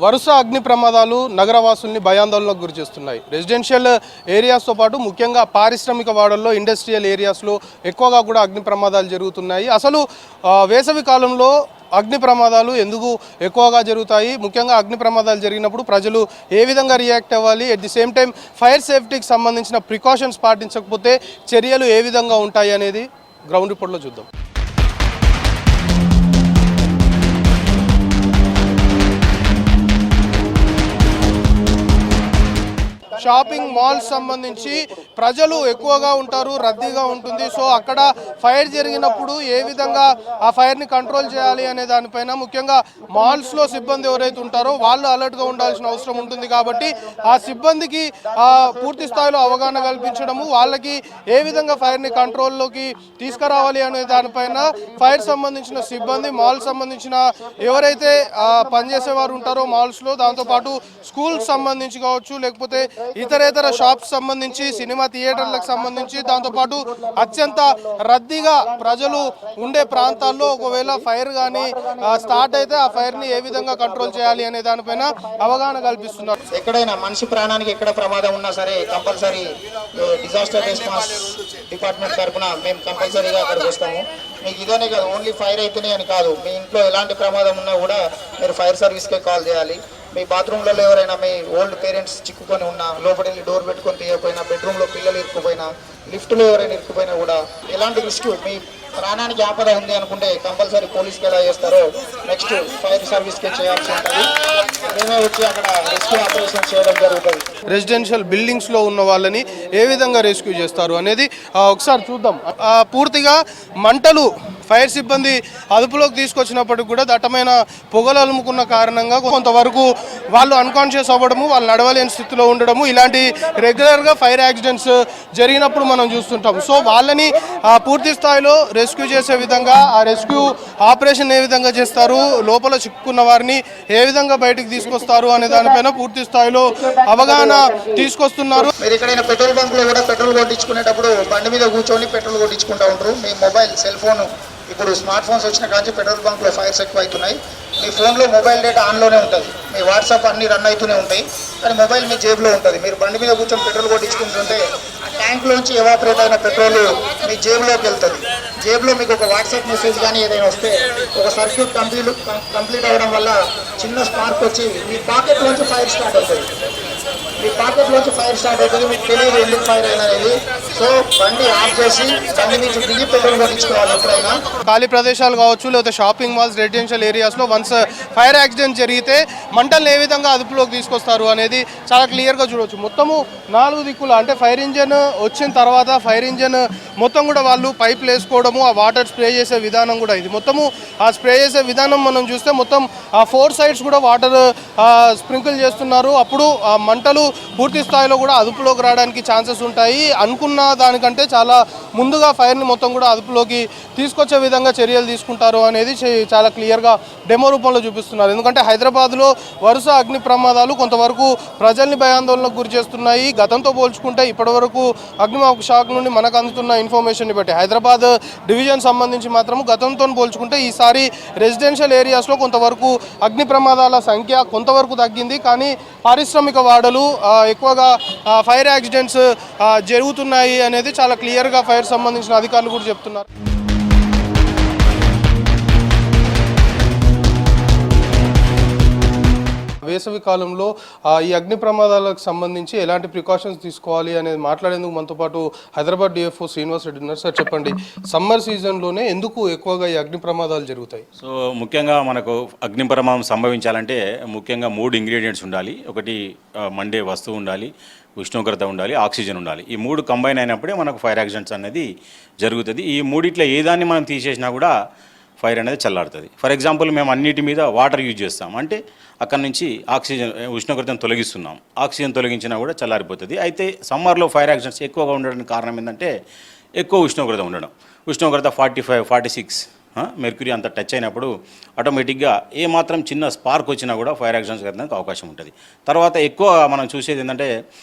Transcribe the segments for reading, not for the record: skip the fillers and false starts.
వరుస అగ్ని ప్రమాదాలు నగరవాసుల్ని భయాందోళనకు గురిచేస్తున్నాయి. రెసిడెన్షియల్ ఏరియాస్తో పాటు ముఖ్యంగా పారిశ్రామిక వాడల్లో ఇండస్ట్రియల్ ఏరియాస్లో ఎక్కువగా కూడా అగ్ని ప్రమాదాలు జరుగుతున్నాయి. అసలు వేసవి కాలంలో అగ్ని ప్రమాదాలు ఎందుకు ఎక్కువగా జరుగుతాయి, ముఖ్యంగా అగ్ని ప్రమాదాలు జరిగినప్పుడు ప్రజలు ఏ విధంగా రియాక్ట్ అవ్వాలి, at the same time fire సేఫ్టీకి సంబంధించిన ప్రికాషన్స్ పాటించకపోతే చర్యలు ఏ విధంగా ఉంటాయి అనేది గ్రౌండ్ రిపోర్ట్లో చూద్దాం. షాపింగ్ మాల్స్ సంబంధించి ప్రజలు ఎక్కువగా ఉంటారు, రద్దీగా ఉంటుంది. సో అక్కడ ఫైర్ జరిగినప్పుడు ఏ విధంగా ఆ ఫైర్ని కంట్రోల్ చేయాలి అనే దానిపైన ముఖ్యంగా మాల్స్లో సిబ్బంది ఎవరైతే ఉంటారో వాళ్ళు అలర్ట్గా ఉండాల్సిన అవసరం ఉంటుంది. కాబట్టి ఆ సిబ్బందికి పూర్తి స్థాయిలో అవగాహన కల్పించడము, వాళ్ళకి ఏ విధంగా ఫైర్ని కంట్రోల్లోకి తీసుకురావాలి అనే దానిపైన ఫైర్ సంబంధించిన సిబ్బంది, మాల్ సంబంధించిన ఎవరైతే పనిచేసేవారు ఉంటారో మాల్స్లో, దాంతోపాటు స్కూల్స్ సంబంధించి కావచ్చు, లేకపోతే ఇతరేతర షాప్స్ సంబంధించి, సినిమా థియేటర్లకు సంబంధించి, దాంతోపాటు అత్యంత రద్దీగా ప్రజలు ఉండే ప్రాంతాల్లో ఒకవేళ ఫైర్ కానీ స్టార్ట్ అయితే ఆ ఫైర్ని ఏ విధంగా కంట్రోల్ చేయాలి అనే దానిపైన అవగాహన కల్పిస్తున్నారు. ఎక్కడైనా మనిషి ప్రాణానికి ఎక్కడ ప్రమాదం ఉన్నా సరే కంపల్సరీ డిజాస్టర్ రెస్పాన్స్ డిపార్ట్మెంట్ తరఫున మేము కంపల్సరీగా అక్కడికి వస్తాము. మీకు ఇదనే కాదు, ఓన్లీ ఫైర్ అయితేనే అని కాదు, మీ ఇంట్లో ఎలాంటి ప్రమాదం ఉన్నా కూడా మీరు ఫైర్ సర్వీస్కే కాల్ చేయాలి. మీ బాత్రూంలలో ఎవరైనా మీ ఓల్డ్ పేరెంట్స్ చిక్కుకొని ఉన్నా, లోపలి డోర్ పెట్టుకొని తీయకపోయినా, బెడ్రూమ్లో పిల్లలు ఇరుక్కుపోయినా, లిఫ్ట్లో ఎవరైనా ఇరుక్కుపోయినా కూడా ఎలాంటి రిస్క్, మీ ప్రాణానికి ఆపద ఉంది అనుకుంటే కంపల్సరీ పోలీస్కి ఎలా చేస్తారో నెక్స్ట్ ఫైర్ సర్వీస్కే చేయాల్సి ఉంటుంది. మేమే వచ్చి అక్కడ రెస్క్యూ ఆపరేషన్ చేయడం జరుగుతుంది. రెసిడెన్షియల్ బిల్డింగ్స్లో ఉన్న వాళ్ళని ఏ విధంగా రెస్క్యూ చేస్తారు అనేది ఒకసారి చూద్దాం. పూర్తిగా మంటలు ఫైర్ సిబ్బంది అదుపులోకి తీసుకొచ్చినప్పటికి కూడా దట్టమైన పొగలు అలుముకున్న కారణంగా కొంతవరకు వాళ్ళు అన్కాన్షియస్ అవ్వడము, వాళ్ళు నడవలేని స్థితిలో ఉండడము, ఇలాంటి రెగ్యులర్గా ఫైర్ యాక్సిడెంట్స్ జరిగినప్పుడు మనం చూస్తుంటాం. సో వాళ్ళని పూర్తి స్థాయిలో రెస్క్యూ చేసే విధంగా, ఆ రెస్క్యూ ఆపరేషన్ ఏ విధంగా చేస్తారు, లోపల చిక్కుకున్న వారిని ఏ విధంగా బయటకు తీసుకొస్తారు అనే దానిపైన పూర్తి స్థాయిలో అవగాహన తీసుకొస్తున్నారు. మీరు ఎక్కడైనా పెట్రోల్ బంక్లో కూడా పెట్రోల్ కొట్టించుకునేటప్పుడు బండి మీద కూర్చొని పెట్రోల్ కొట్టించుకుంటూ ఉంటారు. మీ మొబైల్, సెల్ ఫోన్, ఇప్పుడు స్మార్ట్ ఫోన్స్ వచ్చిన కానీ పెట్రోల్ బంక్లో ఫైర్స్ ఎక్కువ అవుతున్నాయి. మీ ఫోన్లో మొబైల్ డేటా ఆన్లోనే ఉంటుంది, మీ వాట్సాప్ అన్నీ రన్ అవుతూనే ఉంటాయి, కానీ మొబైల్ మీ జేబులో ఉంటుంది. మీరు బండి మీద కూర్చొని పెట్రోల్ కొట్టించుకుంటుంటే ఆ ట్యాంక్లోంచి ఎవాపరేట్ అయిన పెట్రోల్ మీ జేబులోకి వెళ్తుంది. జేబులో మీకు ఒక వాట్సాప్ మెసేజ్ కానీ ఏదైనా వస్తే ఒక సర్క్యూట్ కంప్లీట్ అవ్వడం వల్ల చిన్న స్పార్క్ వచ్చి మీ పాకెట్లోంచి ఫైర్ స్టార్ట్ అవుతుంది. మీ పాకెట్లోంచి ఫైర్ స్టార్ట్ అవుతుంది, మీకు తెలియదు ఎందుకు ఫైర్ అయినా అనేది. సో బండి ఆఫ్ చేసి బండి నుంచి దిగి పెట్రోల్ కొట్టించుకోవాలి. ఎప్పుడైనా ఖాళీ ప్రదేశాలు కావచ్చు, లేకపోతే షాపింగ్ మాల్స్, రెసిడెన్షియల్ ఏరియాస్లో వన్స్ ఫైర్ యాక్సిడెంట్ జరిగితే మంటలను ఏ విధంగా అదుపులోకి తీసుకొస్తారు అనేది చాలా క్లియర్గా చూడవచ్చు. మొత్తము 4 దిక్కులు, అంటే ఫైర్ ఇంజన్ వచ్చిన తర్వాత ఫైర్ ఇంజన్ మొత్తం కూడా వాళ్ళు పైపులు వేసుకోవడము, ఆ వాటర్ స్ప్రే చేసే విధానం కూడా ఇది. మొత్తము ఆ స్ప్రే చేసే విధానం మనం చూస్తే మొత్తం ఆ 4 సైడ్స్ కూడా వాటర్ స్ప్రింకిల్ చేస్తున్నారు. అప్పుడు ఆ మంటలు పూర్తి స్థాయిలో కూడా అదుపులోకి రావడానికి ఛాన్సెస్ ఉంటాయి. అనుకున్న దానికంటే చాలా ముందుగా ఫైర్ని మొత్తం కూడా అదుపులోకి తీసుకొచ్చే విధంగా చర్యలు తీసుకుంటారు అనేది చాలా క్లియర్గా డెమో రూపంలో చూపిస్తున్నారు. ఎందుకంటే హైదరాబాద్లో వరుస అగ్ని ప్రమాదాలు కొంతవరకు ప్రజల్ని భయాందోళనకు గురి చేస్తున్నాయి. గతంతో పోల్చుకుంటే ఇప్పటివరకు అగ్నిమాపక శాఖ నుండి మనకు అందుతున్న ఇన్ఫర్మేషన్ని బట్టి హైదరాబాద్ డివిజన్ సంబంధించి మాత్రం గతంతో పోల్చుకుంటే ఈసారి రెసిడెన్షియల్ ఏరియాస్లో కొంతవరకు అగ్ని ప్రమాదాల సంఖ్య కొంతవరకు తగ్గింది. కానీ పారిశ్రామిక వాడలు ఎక్కువగా ఫైర్ యాక్సిడెంట్స్ జరుగుతున్నాయి అనేది చాలా క్లియర్గా ఫైర్ సంబంధించిన అధికారులు కూడా చెప్తున్నారు. వేసవి కాలంలో ఈ అగ్ని ప్రమాదాలకు సంబంధించి ఎలాంటి ప్రికాషన్స్ తీసుకోవాలి అనేది మాట్లాడేందుకు మనతో పాటు హైదరాబాద్ డిఎఫ్ఓ శ్రీనివాస్ రెడ్డి ఉన్నారు. సార్ చెప్పండి, సమ్మర్ సీజన్లోనే ఎందుకు ఎక్కువగా ఈ అగ్ని ప్రమాదాలు జరుగుతాయి? సో ముఖ్యంగా మనకు అగ్ని ప్రమాదం సంభవించాలంటే ముఖ్యంగా 3 ఇంగ్రీడియంట్స్ ఉండాలి. ఒకటి మండే వస్తువు ఉండాలి, ఉష్ణోగ్రత ఉండాలి, ఆక్సిజన్ ఉండాలి. ఈ 3 కంబైన్ అయినప్పుడే మనకు ఫైర్ యాక్సిడెంట్స్ అనేది జరుగుతుంది. ఈ మూడిట్లో ఏదాన్ని మనం తీసేసినా కూడా ఫైర్ అనేది చల్లారుతుంది. ఫర్ ఎగ్జాంపుల్ మేము అన్నిటి మీద వాటర్ యూజ్ చేస్తాం, అంటే అక్కడ నుంచి ఆక్సిజన్ ఉష్ణోగ్రతను తొలగిస్తున్నాం, ఆక్సిజన్ తొలగించినా కూడా చల్లారిపోతుంది. అయితే సమ్మర్లో ఫైర్ యాక్సిడెంట్స్ ఎక్కువగా ఉండడానికి కారణం ఏంటంటే ఎక్కువ ఉష్ణోగ్రత ఉండడం. ఉష్ణోగ్రత 45, 46 మెర్క్యూరీ అంత టచ్ అయినప్పుడు ఆటోమేటిక్గా ఏ మాత్రం చిన్న స్పార్క్ వచ్చినా కూడా ఫైర్ యాక్సిడెంట్స్ జరగడానికి అవకాశం ఉంటుంది. తర్వాత ఎక్కువ మనం చూసేది ఏంటంటే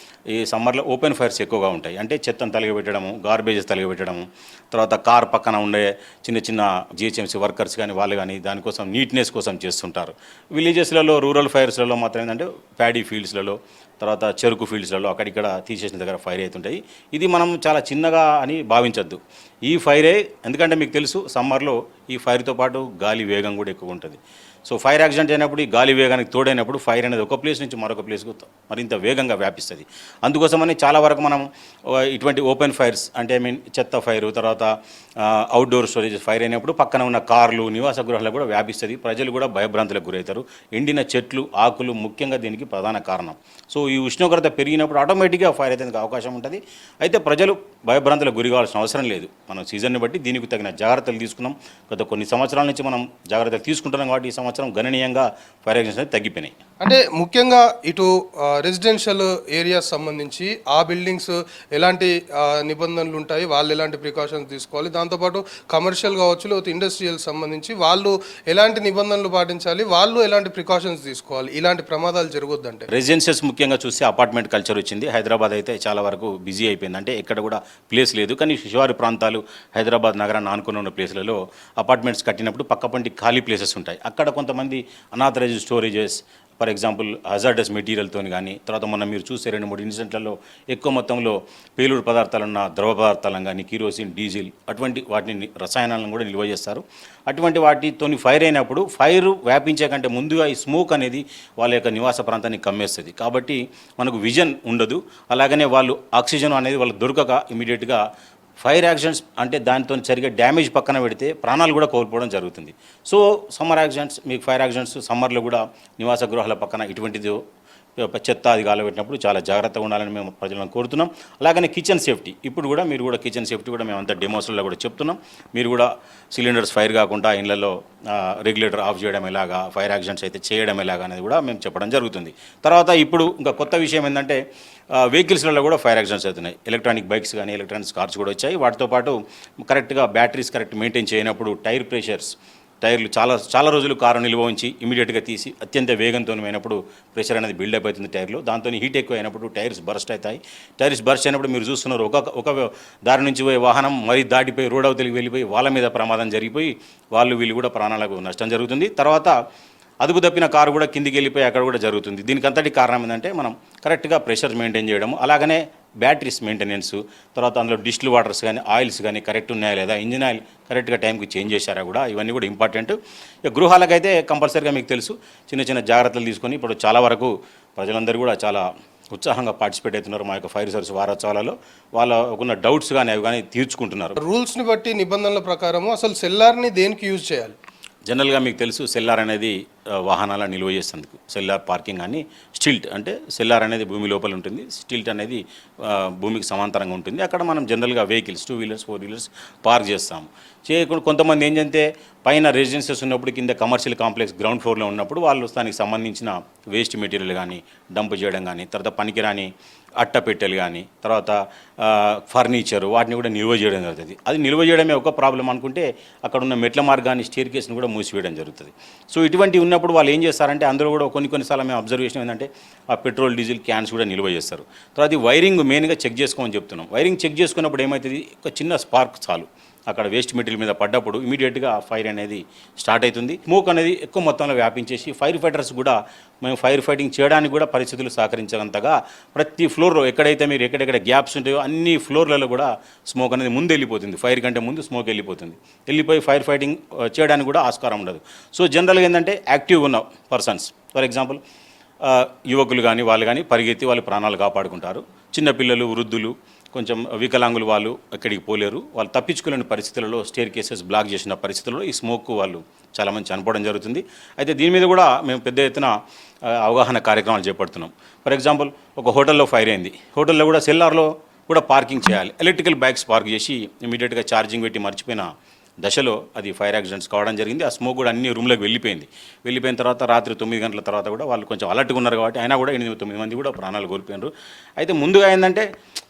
ఈ సమ్మర్లో ఓపెన్ ఫైర్స్ ఎక్కువగా ఉంటాయి. అంటే చెత్తను తలిగిపెట్టడము, గార్బేజెస్ తలిగిపెట్టడము, తర్వాత కార్ పక్కన ఉండే చిన్న చిన్న జిహెచ్ఎంసీ వర్కర్స్ కానీ వాళ్ళు కానీ దానికోసం నీట్నెస్ కోసం చేస్తుంటారు. విలేజెస్లలో రూరల్ ఫైర్స్లలో మాత్రం ఏంటంటే ప్యాడీ ఫీల్డ్స్లలో, తర్వాత చెరుకు ఫీల్డ్స్లలో అక్కడిక్కడ తీసేసిన దగ్గర ఫైర్ అవుతుంటాయి. ఇది మనం చాలా చిన్నగా అని భావించద్దు. ఈ ఫైరే ఎందుకంటే మీకు తెలుసు సమ్మర్లో ఈ ఫైర్తో పాటు గాలి వేగం కూడా ఎక్కువ ఉంటుంది. సో ఫైర్ యాక్సిడెంట్ అయినప్పుడు ఈ గాలి వేగానికి తోడైనప్పుడు ఫైర్ అనేది ఒక ప్లేస్ నుంచి మరొక ప్లేస్కు మరింత వేగంగా వ్యాపిస్తుంది. అందుకోసమని చాలా వరకు మనం ఇటువంటి ఓపెన్ ఫైర్స్ అంటే చెత్త ఫైరు, తర్వాత అవుట్డోర్ స్టోరేజ్ ఫైర్ అయినప్పుడు పక్కన ఉన్న కార్లు, నివాస గృహాలకు కూడా వ్యాపిస్తుంది. ప్రజలు కూడా భయభ్రాంతులకు గురవుతారు. ఎండిన చెట్లు, ఆకులు ముఖ్యంగా దీనికి ప్రధాన కారణం. సో ఈ ఉష్ణోగ్రత పెరిగినప్పుడు ఆటోమేటిక్గా ఫైర్ అయితే అవకాశం ఉంటుంది. అయితే ప్రజలు భయభ్రాంతులకు గురి కావాల్సిన అవసరం లేదు. మనం సీజన్ని బట్టి దీనికి తగిన జాగ్రత్తలు తీసుకున్నాం. గత కొన్ని సంవత్సరాల నుంచి మనం జాగ్రత్తలు తీసుకుంటున్నాం కాబట్టి ఈ సంవత్సరం గణనీయంగా ఫైర్ యాక్సిడెంట్స్ తగ్గిపోయినాయి. అంటే ముఖ్యంగా ఇటు రెసిడెన్షియల్ ఏరియాస్ సంబంధించి ఆ బిల్డింగ్స్ ఎలాంటి నిబంధనలు ఉంటాయి, వాళ్ళు ఎలాంటి ప్రికాషన్స్ తీసుకోవాలి, దాంతోపాటు కమర్షియల్ కావచ్చు లేకపోతే ఇండస్ట్రియల్ సంబంధించి వాళ్ళు ఎలాంటి నిబంధనలు పాటించాలి, వాళ్ళు ఎలాంటి ప్రికాషన్స్ తీసుకోవాలి, ఇలాంటి ప్రమాదాలు జరగొద్దంటే. రెసిడెన్షియల్స్ ముఖ్యంగా చూస్తే అపార్ట్మెంట్ కల్చర్ వచ్చింది. హైదరాబాద్ అయితే చాలా వరకు బిజీ అయిపోయింది. అంటే ఎక్కడ కూడా ప్లేస్ లేదు. కానీ శివారు ప్రాంతాలు, హైదరాబాద్ నగరాన్ని ఆనుకుని ఉన్న ప్లేస్లలో అపార్ట్మెంట్స్ కట్టినప్పుడు పక్కపంటి ఖాళీ ప్లేసెస్ ఉంటాయి. అక్కడ కొంతమంది unauthorised storages, for example hazardous మెటీరియల్తో కానీ, తర్వాత మొన్న మీరు చూసే 2-3 ఇన్సిడెంట్లలో ఎక్కువ మొత్తంలో పేలుడు పదార్థాలున్న ద్రవ పదార్థాలను కానీ, కిరోసిన్, డీజిల్ అటువంటి వాటిని రసాయనాలను కూడా నిల్వ చేస్తారు. అటువంటి వాటితో ఫైర్ అయినప్పుడు ఫైర్ వ్యాపించే కంటే ముందుగా ఈ స్మోక్ అనేది వాళ్ళ యొక్క నివాస ప్రాంతాన్ని కమ్మేస్తుంది. కాబట్టి మనకు విజన్ ఉండదు. అలాగనే వాళ్ళు ఆక్సిజన్ అనేది వాళ్ళకి దొరకక ఇమీడియట్గా ఫైర్ యాక్సిడెంట్స్ అంటే దానితో జరిగే డ్యామేజ్ పక్కన పెడితే ప్రాణాలు కూడా కోల్పోవడం జరుగుతుంది. సో సమ్మర్ యాక్సిడెంట్స్, మీకు ఫైర్ యాక్సిడెంట్స్ సమ్మర్లో కూడా నివాస గృహాల పక్కన ఇటువంటిది చెత్త అది గాలబెట్టినప్పుడు చాలా జాగ్రత్తగా ఉండాలని మేము ప్రజలను కోరుతున్నాం. అలాగనే కిచెన్ సేఫ్టీ, ఇప్పుడు కూడా మీరు కూడా కిచెన్ సేఫ్టీ కూడా మేమంతా డెమోస్లలో కూడా చెప్తున్నాం. మీరు కూడా సిలిండర్స్ ఫైర్ కాకుండా ఇళ్లలో రెగ్యులేటర్ ఆఫ్ చేయడం ఎలాగా, ఫైర్ యాక్సిడెంట్స్ అయితే చేయడం ఎలాగా అనేది కూడా మేము చెప్పడం జరుగుతుంది. తర్వాత ఇప్పుడు ఇంకా కొత్త విషయం ఏంటంటే వెహికల్స్లలో కూడా ఫైర్ యాక్సిడెంట్స్ అవుతున్నాయి. ఎలక్ట్రానిక్ బైక్స్ కానీ, ఎలక్ట్రానిక్ కార్స్ కూడా వచ్చాయి. వాటితో పాటు కరెక్ట్గా బ్యాటరీస్ కరెక్ట్ మెయింటైన్ చేయనప్పుడు టైర్ ప్రెషర్స్, టైర్లు చాలా రోజులు కారు నిల్వ ఉంచి ఇమీడియట్గా తీసి అత్యంత వేగంతో అయినప్పుడు ప్రెషర్ అనేది బిల్డప్ అవుతుంది టైర్లో. దాంతో హీట్ ఎక్కువ అయినప్పుడు టైర్స్ బర్స్ట్ అవుతాయి. టైర్స్ బర్స్ట్ అయినప్పుడు మీరు చూస్తున్నారు ఒక దారి నుంచి పోయే వాహనం మరీ దాటిపోయి రోడ్ అవతలికి వెళ్ళిపోయి వాళ్ళ మీద ప్రమాదం జరిగిపోయి వీళ్ళు కూడా ప్రాణాలకు నష్టం జరుగుతుంది. తర్వాత అదుపు తప్పిన కారు కూడా కిందికి వెళ్ళిపోయి అక్కడ కూడా జరుగుతుంది. దీనికి అంతటి కారణం ఏంటంటే మనం కరెక్ట్గా ప్రెషర్ మెయింటైన్ చేయడం, అలాగనే బ్యాటరీస్ మెయింటెనెన్స్, తర్వాత అందులో డిస్టిల్ వాటర్స్ కానీ, ఆయిల్స్ కానీ కరెక్ట్ ఉన్నాయా లేదా, ఇంజిన్ ఆయిల్ కరెక్ట్గా టైంకి చేంజ్ చేశారా కూడా, ఇవన్నీ కూడా ఇంపార్టెంట్. గృహాలకైతే కంపల్సరీగా మీకు తెలుసు చిన్న చిన్న జాగ్రత్తలు తీసుకొని ఇప్పుడు చాలా వరకు ప్రజలందరూ కూడా చాలా ఉత్సాహంగా పార్టిసిపేట్ అవుతున్నారు. మా యొక్క ఫైర్ సర్వీస్ వారోత్సవాలలో వాళ్ళకున్న డౌట్స్ కానీ అవి కానీ తీర్చుకుంటున్నారు. రూల్స్ని బట్టి నిబంధనల ప్రకారము అసలు సెల్లార్ని దేనికి యూజ్ చేయాలి? జనరల్గా మీకు తెలుసు సెల్లార్ అనేది వాహనాలను నిల్వ చేసేందుకు, సెల్లార్ పార్కింగ్ అని. స్టిల్ట్ అంటే సెల్లార్ అనేది భూమి లోపల ఉంటుంది, స్టిల్ట్ అనేది భూమికి సమాంతరంగా ఉంటుంది. అక్కడ మనం జనరల్గా వెహికల్స్ 2 వీలర్స్ 4 వీలర్స్ పార్క్ చేస్తాము. చేయకుండా కొంతమంది ఏంటంటే పైన రెసిడెన్సెస్ ఉన్నప్పుడు కింద కమర్షియల్ కాంప్లెక్స్ గ్రౌండ్ ఫ్లోర్లో ఉన్నప్పుడు వాళ్ళు దానికి సంబంధించిన వేస్ట్ మెటీరియల్ కానీ డంప్ చేయడం కానీ, తర్వాత పనికిరాని అట్టపెట్టెలు కానీ, తర్వాత ఫర్నిచర్ వాటిని కూడా నిల్వ చేయడం జరుగుతుంది. అది నిల్వ చేయడమే ఒక ప్రాబ్లం అనుకుంటే అక్కడ ఉన్న మెట్ల మార్గాన్ని, స్టేర్ కేస్ని కూడా మూసివేయడం జరుగుతుంది. సో ఇటువంటివి ఉన్నప్పుడు వాళ్ళు ఏం చేస్తారంటే అందులో కూడా కొన్నిసార్లు మేము అబ్జర్వేషన్ ఏంటంటే ఆ పెట్రోల్ డీజిల్ క్యాన్స్ కూడా నిల్వ చేస్తారు. తర్వాత వైరింగ్ మెయిన్గా చెక్ చేసుకోమని చెప్తున్నాం. వైరింగ్ చెక్ చేసుకున్నప్పుడు ఏమవుతుంది, ఒక చిన్న స్పార్క్ చాలు అక్కడ వేస్ట్ మెటీరియల్ మీద పడ్డప్పుడు ఇమీడియట్గా ఫైర్ అనేది స్టార్ట్ అవుతుంది. స్మోక్ అనేది ఎక్కువ మొత్తంలో వ్యాపించేసి ఫైర్ ఫైటర్స్ కూడా మేము ఫైర్ ఫైటింగ్ చేయడానికి కూడా పరిస్థితులు సహకరించేంతగా ప్రతి ఫ్లోర్లో ఎక్కడైతే మీరు ఎక్కడెక్కడ గ్యాప్స్ ఉంటాయో అన్ని ఫ్లోర్లలో కూడా స్మోక్ అనేది ముందు వెళ్ళిపోతుంది. ఫైర్ కంటే ముందు స్మోక్ వెళ్ళిపోయి ఫైర్ ఫైటింగ్ చేయడానికి కూడా ఆస్కారం ఉండదు. సో జనరల్గా ఏంటంటే యాక్టివ్ ఉన్న పర్సన్స్, ఫర్ ఎగ్జాంపుల్ యువకులు కానీ వాళ్ళు కానీ పరిగెత్తి వాళ్ళు ప్రాణాలు కాపాడుకుంటారు. చిన్నపిల్లలు, వృద్ధులు, కొంచెం వికలాంగులు వాళ్ళు ఎక్కడికి పోలేరు. వాళ్ళు తప్పించుకోలేని పరిస్థితులలో స్టేర్ కేసెస్ బ్లాక్ చేసిన పరిస్థితుల్లో ఈ స్మోక్ వాళ్ళు చాలామంది చనిపోవడం జరుగుతుంది. అయితే దీని మీద కూడా మేము పెద్ద ఎత్తున అవగాహన కార్యక్రమాలు చేపడుతున్నాం. ఫర్ ఎగ్జాంపుల్ ఒక హోటల్లో ఫైర్ అయింది, హోటల్లో కూడా సెల్లార్లో కూడా పార్కింగ్ చేయాలి. ఎలక్ట్రికల్ బైక్స్ పార్క్ చేసి ఇమీడియట్గా ఛార్జింగ్ పెట్టి మర్చిపోయిన దశలో అది ఫైర్ యాక్సిడెంట్స్ కావడం జరిగింది. ఆ స్మోక్ కూడా అన్ని రూమ్లోకి వెళ్ళిపోయిన తర్వాత రాత్రి 9 గంటల తర్వాత కూడా వాళ్ళు కొంచెం అలర్ట్గా ఉన్నారు కాబట్టి అయినా కూడా 8-9 మంది కూడా ప్రాణాలు కోల్పోయినారు. అయితే ముందుగా ఏంటంటే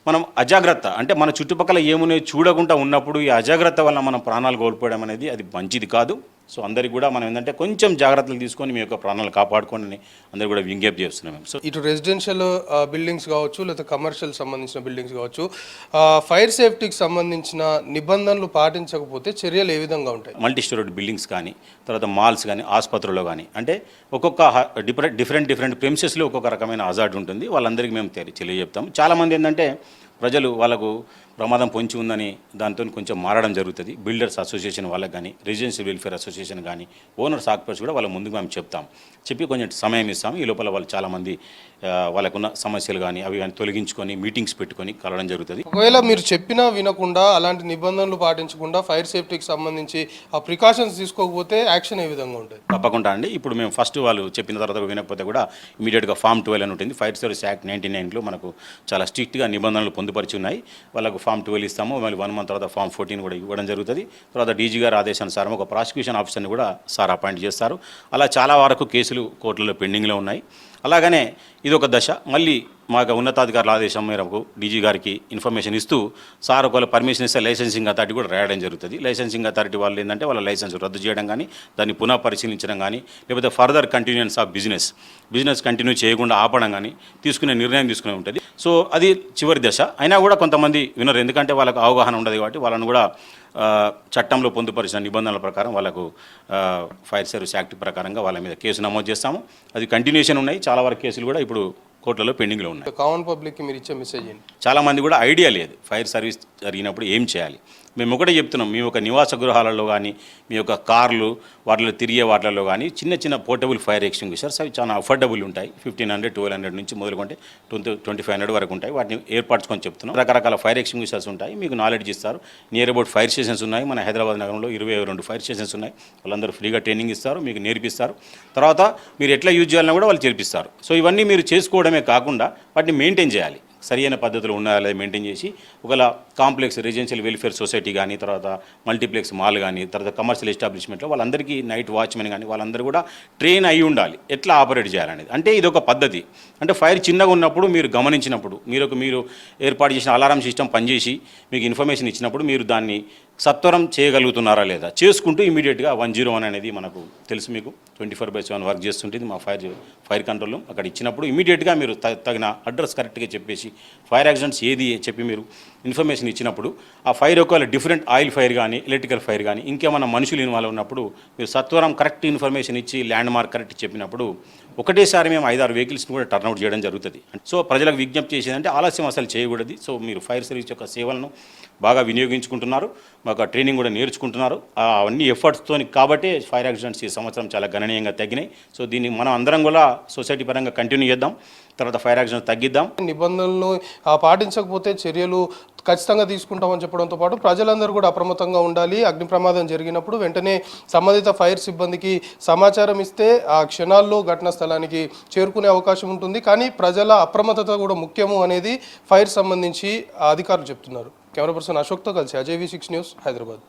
మనం అజాగ్రత్త అంటే మన చుట్టుపక్కల ఏమున్నాయో చూడకుండా ఉన్నప్పుడు ఈ అజాగ్రత్త వల్ల మనం ప్రాణాలు కోల్పోవడం అనేది అది మంచిది కాదు. సో అందరికి కూడా మనం ఏంటంటే కొంచెం జాగ్రత్తలు తీసుకొని మీ యొక్క ప్రాణాలు కాపాడుకోండి అని అందరూ కూడా విజ్ఞప్తి చేస్తున్నాం మేము. సో ఇటు రెసిడెన్షియల్ బిల్డింగ్స్ కావచ్చు లేదా కమర్షియల్ సంబంధించిన బిల్డింగ్స్ కావచ్చు, ఫైర్ సేఫ్టీకి సంబంధించిన నిబంధనలు పాటించకపోతే చర్యలు ఏ విధంగా ఉంటాయి? మల్టీ స్టోరీడ్ బిల్డింగ్స్ కానీ, తర్వాత మాల్స్ కానీ, ఆసుపత్రుల్లో కానీ, అంటే ఒక్కొక్క డిఫరెంట్ ప్రెమిసెస్లో ఒక్కొక్క రకమైన హజార్డ్ ఉంటుంది. వాళ్ళందరికీ మేము తెలియజెప్తాం. చాలామంది ఏంటంటే ప్రజలు వాళ్ళకు ప్రమాదం పొంచి ఉందని దాంతో కొంచెం మారడం జరుగుతుంది. బిల్డర్స్ అసోసియేషన్ వాళ్ళకి కానీ, రెసిడెన్షియల్ వెల్ఫేర్ అసోసియేషన్ కానీ, ఓనర్స్ ఆక్యుపర్స్ కూడా వాళ్ళ ముందుకు మేము చెప్తాం. చెప్పి కొంచెం సమయం ఇస్తాం. ఈ లోపల వాళ్ళు చాలామంది వాళ్ళకున్న సమస్యలు కానీ అవి కానీ తొలగించుకొని మీటింగ్స్ పెట్టుకొని కలవడం జరుగుతుంది. ఒకవేళ మీరు చెప్పినా వినకుండా అలాంటి నిబంధనలు పాటించకుండా ఫైర్ సేఫ్టీకి సంబంధించి ఆ ప్రికాషన్స్ తీసుకోకపోతే యాక్షన్ ఏ విధంగా ఉంటుంది? తప్పకుండా అండి. ఇప్పుడు మేము ఫస్ట్ వాళ్ళు చెప్పిన తర్వాత వినకపోతే కూడా ఇమీడియట్గా ఫామ్ 12 అని ఉంటుంది. ఫైర్ సర్వీస్ యాక్ట్ 99లో మనకు చాలా స్ట్రిక్ట్గా నిబంధనలు పొందుపరిచి ఉన్నాయి. వాళ్ళకు ఫామ్ 12 ఇస్తాము. మళ్ళీ 1 month తర్వాత ఫామ్ 14 కూడా ఇవ్వడం జరుగుతుంది. తర్వాత డీజీ గారు ఆదేశానుసారం ఒక ప్రాసిక్యూషన్ ఆఫీసర్ని కూడా సార్ అపాయింట్ చేస్తారు. అలా చాలా వరకు కేసులు కోర్టులో పెండింగ్లో ఉన్నాయి. అలాగనే ఇదొక దశ. మళ్ళీ మాకు ఉన్నతాధికారుల ఆదేశం మేరకు డీజీ గారికి ఇన్ఫర్మేషన్ ఇస్తూ సార్ ఒకవేళ పర్మిషన్ ఇస్తే లైసెన్సింగ్ అథారిటీ కూడా రాయడం జరుగుతుంది. లైసెన్సింగ్ అథారిటీ వాళ్ళు ఏంటంటే వాళ్ళ లైసెన్స్ రద్దు చేయడం కానీ, దాన్ని పునః పరిశీలించడం కానీ, లేకపోతే ఫర్దర్ కంటిన్యూయన్స్ ఆఫ్ బిజినెస్ కంటిన్యూ చేయకుండా ఆపడం కానీ తీసుకునే నిర్ణయం తీసుకునే ఉంటుంది. సో అది చివరి దశ. అయినా కూడా కొంతమంది వినరు, ఎందుకంటే వాళ్ళకు అవగాహన ఉండదు కాబట్టి వాళ్ళని కూడా చట్టంలో పొందుపరిచిన నిబంధనల ప్రకారం వాళ్ళకు ఫైర్ సర్వీస్ యాక్ట్ ప్రకారంగా వాళ్ళ మీద కేసు నమోదు చేస్తాము. అది కంటిన్యూషన్ ఉన్నాయి. చాలా వరకు కేసులు కూడా ఇప్పుడు కోర్టులలో పెండింగ్లో ఉన్నాయి. కామన్ పబ్లిక్కి మీరు ఇచ్చే మెసేజ్ ఏంటి? చాలామంది కూడా ఐడియా లేదు ఫైర్ సర్వీస్ జరిగినప్పుడు ఏం చేయాలి. మేము ఒకటే చెప్తున్నాం, మీ యొక్క నివాస గృహాలలో కానీ, మీ యొక్క కార్లు వాటిలో తిరిగే వాటిలలో కానీ చిన్న పోర్టబుల్ ఫైర్ ఎక్స్టింగ్విషర్స్ అవి చాలా అఫోర్డబుల్ ఉంటాయి. 1500, 1200 నుంచి మొదలుకుంటే 2500 వరకు ఉంటాయి. వాటిని ఏర్పరచుకొని చెప్తున్నాం. రకరకాల ఫైర్ ఎక్స్టింగ్విషర్స్ ఉంటాయి. మీకు నాలెడ్జ్ ఇస్తారు. నియర్ అబౌట్ ఫైర్ స్టేషన్స్ ఉన్నాయి. మన హైదరాబాద్ నగరంలో 22 ఫైర్ స్టేషన్స్ ఉన్నాయి. వాళ్ళందరూ ఫ్రీగా ట్రైనింగ్ ఇస్తారు, మీకు నేర్పిస్తారు. తర్వాత మీరు ఎట్లా యూజ్ చేయాలని కూడా వాళ్ళు చేర్పిస్తారు. సో ఇవన్నీ మీరు చేసుకోవడమే కాకుండా వాటిని మెయింటైన్ చేయాలి. సరైన పద్ధతిలో ఉన్నాయా లేదా మెయింటైన్ చేసి ఒకవేళ కాంప్లెక్స్ రెసిడెన్షియల్ వెల్ఫేర్ సొసైటీ కానీ, తర్వాత మల్టీప్లెక్స్ మాల్ కానీ, తర్వాత కమర్షియల్ ఎస్టాబ్లిష్మెంట్లో వాళ్ళందరికీ నైట్ వాచ్మెన్ కానీ వాళ్ళందరూ కూడా ట్రైన్ అయి ఉండాలి ఎట్లా ఆపరేట్ చేయాలనేది. అంటే ఇది ఒక పద్ధతి. అంటే ఫైర్ చిన్నగా ఉన్నప్పుడు మీరు గమనించినప్పుడు మీరు ఏర్పాటు చేసిన అలారం సిస్టమ్ పనిచేసి మీకు ఇన్ఫర్మేషన్ ఇచ్చినప్పుడు మీరు దాన్ని సత్వరం చేయగలుగుతున్నారా లేదా చేసుకుంటూ ఇమీడియట్గా 101 అనేది మనకు తెలుసు, మీకు 24/7 వర్క్ చేస్తుంటుంది మా ఫైర్ కంట్రోల్. అక్కడ ఇచ్చినప్పుడు ఇమీడియట్గా మీరు తగిన అడ్రస్ కరెక్ట్గా చెప్పేసి ఫైర్ యాక్సిడెంట్స్ ఏది చెప్పి మీరు ఇన్ఫర్మేషన్ ఇచ్చినప్పుడు ఆ ఫైర్ ఒకవేళ డిఫరెంట్ ఆయిల్ ఫైర్ కానీ, ఎలక్ట్రికల్ ఫైర్ కానీ, ఇంకేమైనా మనుషులు ఇన్వాల్వ్ ఉన్నప్పుడు మీరు సత్వరం కరెక్ట్ ఇన్ఫర్మేషన్ ఇచ్చి ల్యాండ్ మార్క్ కరెక్ట్ చెప్పినప్పుడు ఒకటేసారి మేము 5-6 వెహికల్స్ని కూడా టర్న్అవుట్ చేయడం జరుగుతుంది. సో ప్రజలకు విజ్ఞప్తి చేసేదంటే ఆలస్యం అసలు చేయకూడదు. సో మీరు ఫైర్ సర్వీస్ యొక్క సేవలను బాగా వినియోగించుకుంటున్నారు, మాకు ట్రైనింగ్ కూడా నేర్చుకుంటున్నారు. అవన్నీ ఎఫర్ట్స్తో కాబట్టి ఫైర్ యాక్సిడెంట్స్ ఈ సంవత్సరం చాలా గణనీయంగా తగ్గినాయి. సో దీన్ని మనం అందరం కూడా సొసైటీ పరంగా కంటిన్యూ చేద్దాం. తర్వాత ఫైర్ యాక్సిడెంట్స్ తగ్గిద్దాం. నిబంధనలను పాటించకపోతే చర్యలు ఖచ్చితంగా తీసుకుంటామని చెప్పడంతో పాటు ప్రజలందరూ కూడా అప్రమత్తంగా ఉండాలి. అగ్ని ప్రమాదం జరిగినప్పుడు వెంటనే సంబంధిత ఫైర్ సిబ్బందికి సమాచారం ఇస్తే ఆ క్షణాల్లో ఘటనా స్థలానికి చేరుకునే అవకాశం ఉంటుంది. కానీ ప్రజల అప్రమత్తత కూడా ముఖ్యము అనేది ఫైర్ సంబంధించి అధికారులు చెప్తున్నారు. కెమెరా పర్సన్ అశోక్తో కలిసి అజయ్ V6 న్యూస్, హైదరాబాద్.